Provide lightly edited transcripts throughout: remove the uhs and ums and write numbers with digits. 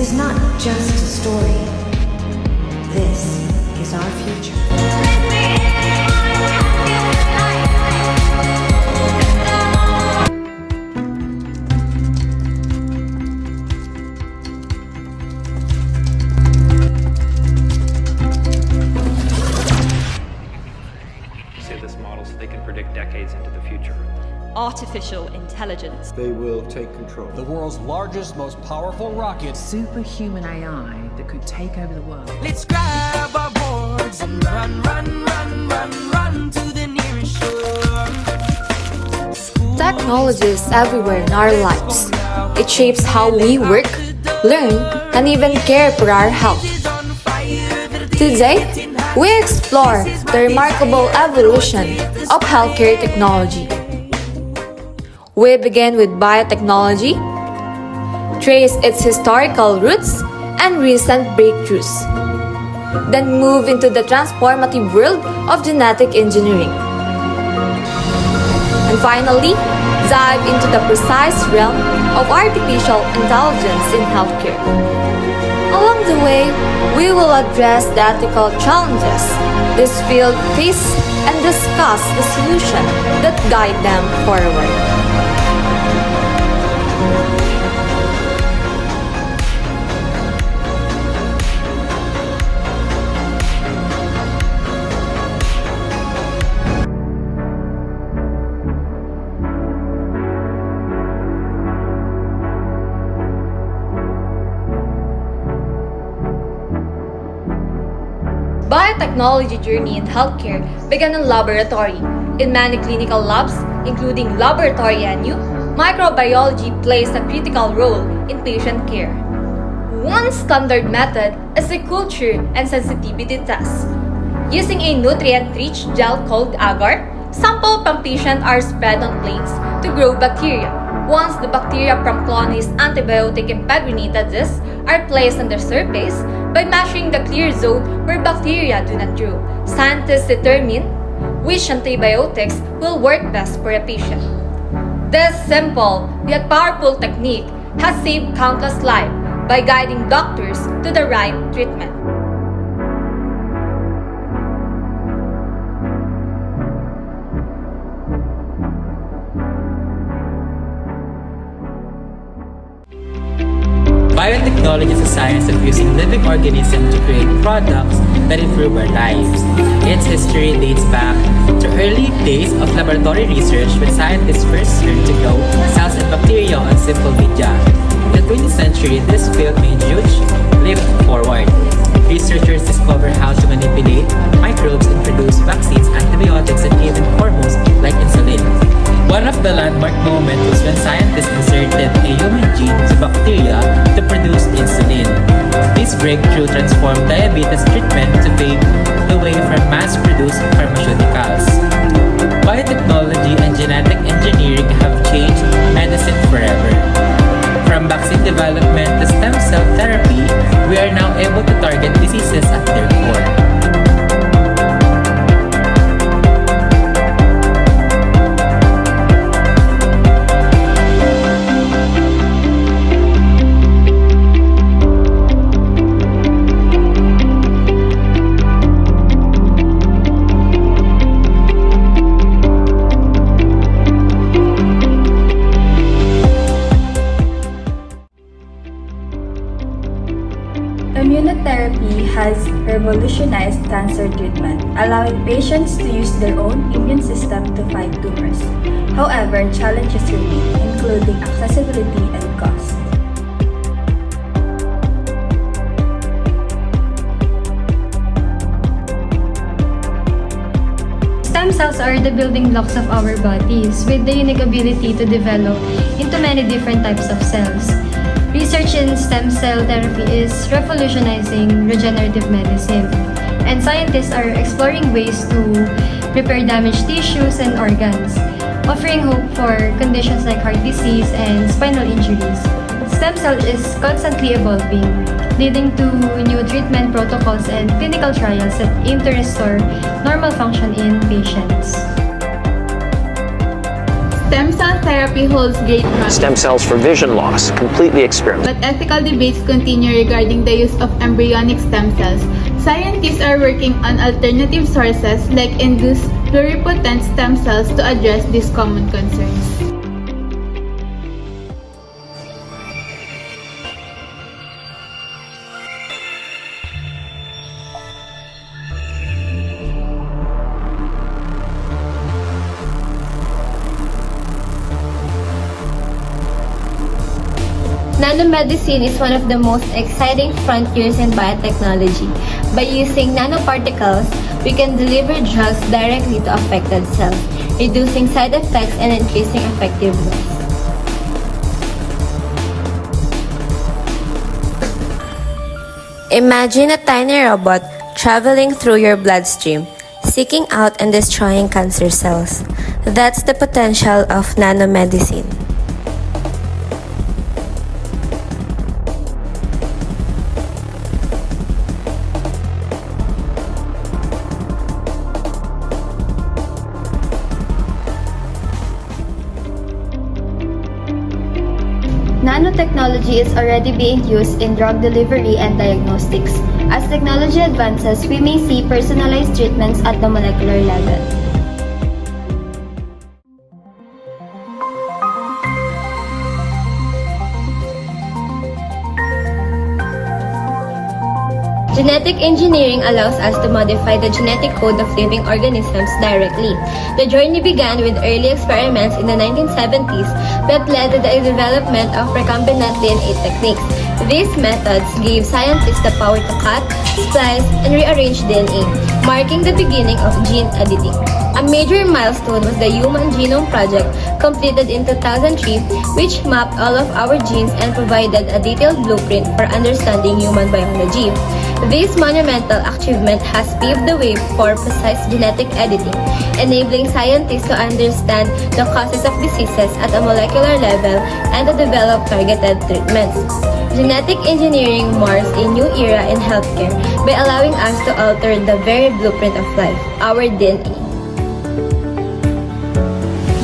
is not just a story. This is our future. This model so they can predict decades into the future. Artificial intelligence. They will take control. The world's largest, most powerful rocket. Superhuman AI that could take over the world. Let's grab our boards and run, run, run, run, run to the nearest shore. Technology is everywhere in our lives. It shapes how we work, learn, and even care for our health. Today, we explore the remarkable evolution of healthcare technology. We begin with biotechnology, trace its historical roots and recent breakthroughs, then move into the transformative world of genetic engineering, and finally, dive into the precise realm of artificial intelligence in healthcare. Along the way, we will address the ethical challenges this field faces and discuss the solutions that guide them forward. Biotechnology journey in healthcare began in laboratory. In many clinical labs, including Laboratory NU, microbiology plays a critical role in patient care. One standard method is the culture and sensitivity test. Using a nutrient-rich gel called agar, samples from patients are spread on plates to grow bacteria. Once the bacteria from colonies antibiotic impregnated discs are placed on the surface, by measuring the clear zone where bacteria do not grow, scientists determine which antibiotics will work best for a patient. This simple yet powerful technique has saved countless lives by guiding doctors to the right treatment. Biotechnology is a science of using living organisms to create products that improve our lives. Its history dates back to early days of laboratory research when scientists first learned to grow cells and bacteria on simple media. In the 20th century, this field made a huge leap forward. Researchers discovered how to manipulate microbes and produce vaccines, antibiotics, and even hormones like insulin. One of the landmark moments was when scientists inserted a human gene to bacteria to produce insulin. This breakthrough transformed diabetes treatment to pave the way for mass-produced pharmaceuticals. Biotechnology and genetic engineering have changed medicine forever. From vaccine development to stem cell therapy, we are now able to target diseases at their core. Immunotherapy has revolutionized cancer treatment, allowing patients to use their own immune system to fight tumors. However, challenges remain, including accessibility and cost. Stem cells are the building blocks of our bodies, with the unique ability to develop into many different types of cells. Research in stem cell therapy is revolutionizing regenerative medicine, and scientists are exploring ways to repair damaged tissues and organs, offering hope for conditions like heart disease and spinal injuries. Stem cell is constantly evolving, leading to new treatment protocols and clinical trials that aim to restore normal function in patients. Stem cell therapy holds great promise. Stem cells for vision loss, completely experimental. But ethical debates continue regarding the use of embryonic stem cells. Scientists are working on alternative sources like induced pluripotent stem cells to address these common concerns. Nanomedicine is one of the most exciting frontiers in biotechnology. By using nanoparticles, we can deliver drugs directly to affected cells, reducing side effects and increasing effectiveness. Imagine a tiny robot traveling through your bloodstream, seeking out and destroying cancer cells. That's the potential of nanomedicine. Nanotechnology is already being used in drug delivery and diagnostics. As technology advances, we may see personalized treatments at the molecular level. Genetic engineering allows us to modify the genetic code of living organisms directly. The journey began with early experiments in the 1970s that led to the development of recombinant DNA techniques. These methods gave scientists the power to cut, splice, and rearrange DNA, marking the beginning of gene editing. A major milestone was the Human Genome Project, completed in 2003, which mapped all of our genes and provided a detailed blueprint for understanding human biology. This monumental achievement has paved the way for precise genetic editing, enabling scientists to understand the causes of diseases at a molecular level and to develop targeted treatments. Genetic engineering marks a new era in healthcare by allowing us to alter the very blueprint of life, our DNA.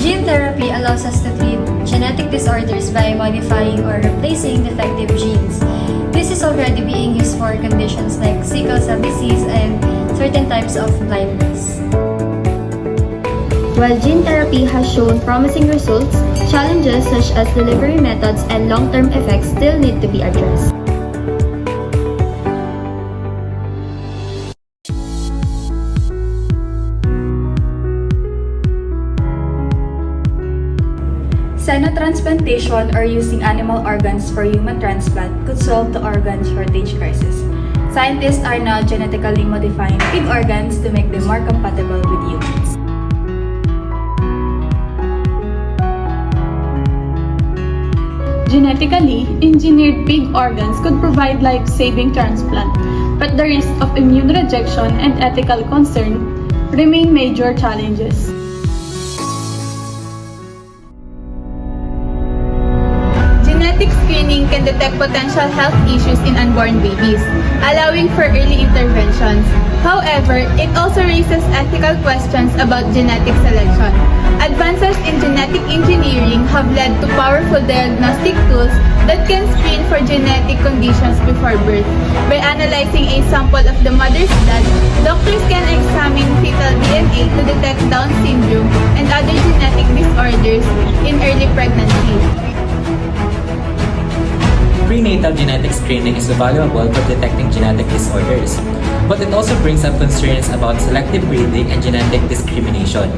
Gene therapy allows us to treat genetic disorders by modifying or replacing defective genes. This is already being used for conditions like sickle cell disease and certain types of blindness. While gene therapy has shown promising results, challenges such as delivery methods and long-term effects still need to be addressed. Xenotransplantation, or using animal organs for human transplant, could solve the organ shortage crisis. Scientists are now genetically modifying pig organs to make them more compatible with humans. Genetically engineered pig organs could provide life-saving transplant, but the risk of immune rejection and ethical concern remain major challenges. Genetic screening can detect potential health issues in unborn babies, allowing for early interventions. However, it also raises ethical questions about genetic selection. Advances in genetic engineering have led to powerful diagnostic tools that can screen for genetic conditions before birth. By analyzing a sample of the mother's blood, doctors can examine fetal DNA to detect Down syndrome and other genetic disorders in early pregnancy. Prenatal genetic screening is valuable for detecting genetic disorders, but it also brings up concerns about selective breeding and genetic discrimination.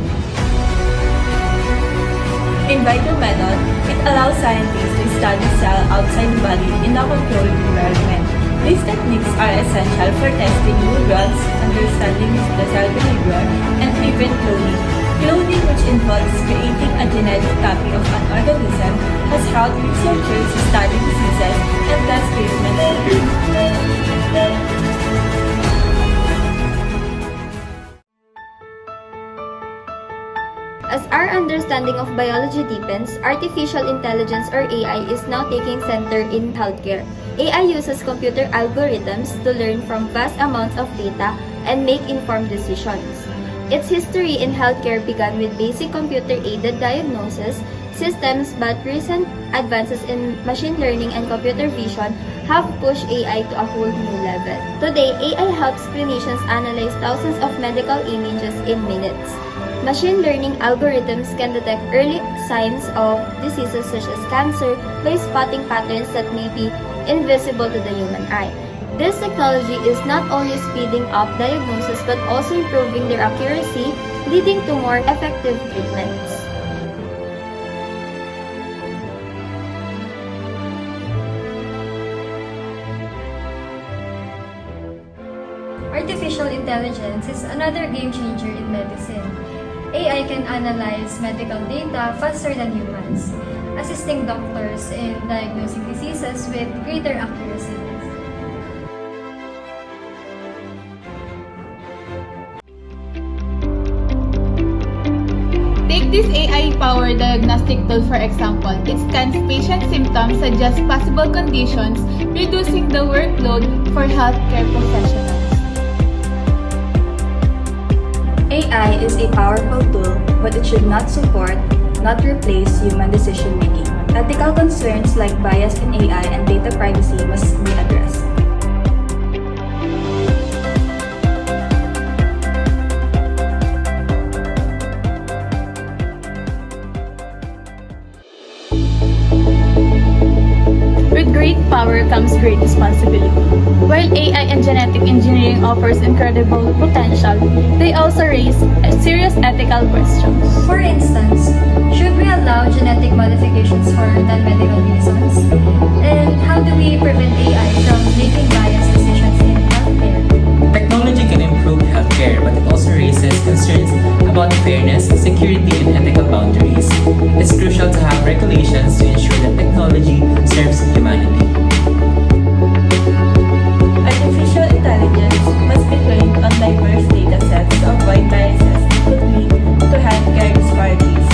In vital method, it allows scientists to study cells outside the body in a controlled environment. These techniques are essential for testing new drugs, understanding the cell behavior, and even cloning. Cloning, which involves creating a genetic copy of an organism, has helped researchers study diseases and test treatments. As our understanding of biology deepens, artificial intelligence or AI is now taking center in healthcare. AI uses computer algorithms to learn from vast amounts of data and make informed decisions. Its history in healthcare began with basic computer-aided diagnosis systems, but recent advances in machine learning and computer vision have pushed AI to a whole new level. Today, AI helps clinicians analyze thousands of medical images in minutes. Machine learning algorithms can detect early signs of diseases such as cancer by spotting patterns that may be invisible to the human eye. This technology is not only speeding up diagnosis but also improving their accuracy, leading to more effective treatments. Artificial intelligence is another game changer in medicine. AI can analyze medical data faster than humans, assisting doctors in diagnosing diseases with greater accuracy. Take this AI-powered diagnostic tool for example. It scans patient symptoms, suggests possible conditions, reducing the workload for healthcare professionals. AI is a powerful tool, but it should not support, not replace human decision-making. Ethical concerns like bias in AI and data privacy must be addressed. With great power comes great responsibility. While AI and genetic engineering offers incredible potential, they also raise serious ethical questions. For instance, should we allow genetic modifications for non-medical reasons? And how do we prevent AI from making biased decisions in healthcare? Technology can improve healthcare, but it also raises concerns about fairness, security, and ethical boundaries. It's crucial to have regulations to ensure that technology serves humanity. Artificial intelligence must be trained on diverse data sets to avoid biases that could lead to healthcare disparities.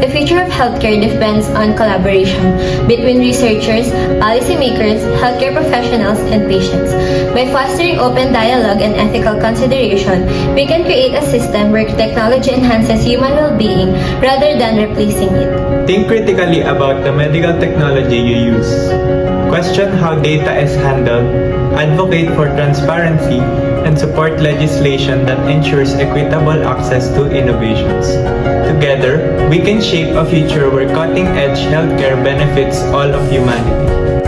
The future of healthcare depends on collaboration between researchers, policymakers, healthcare professionals, and patients. By fostering open dialogue and ethical consideration, we can create a system where technology enhances human well-being rather than replacing it. Think critically about the medical technology you use. Question how data is handled, advocate for transparency, and support legislation that ensures equitable access to innovations. Together, we can shape a future where cutting-edge healthcare benefits all of humanity.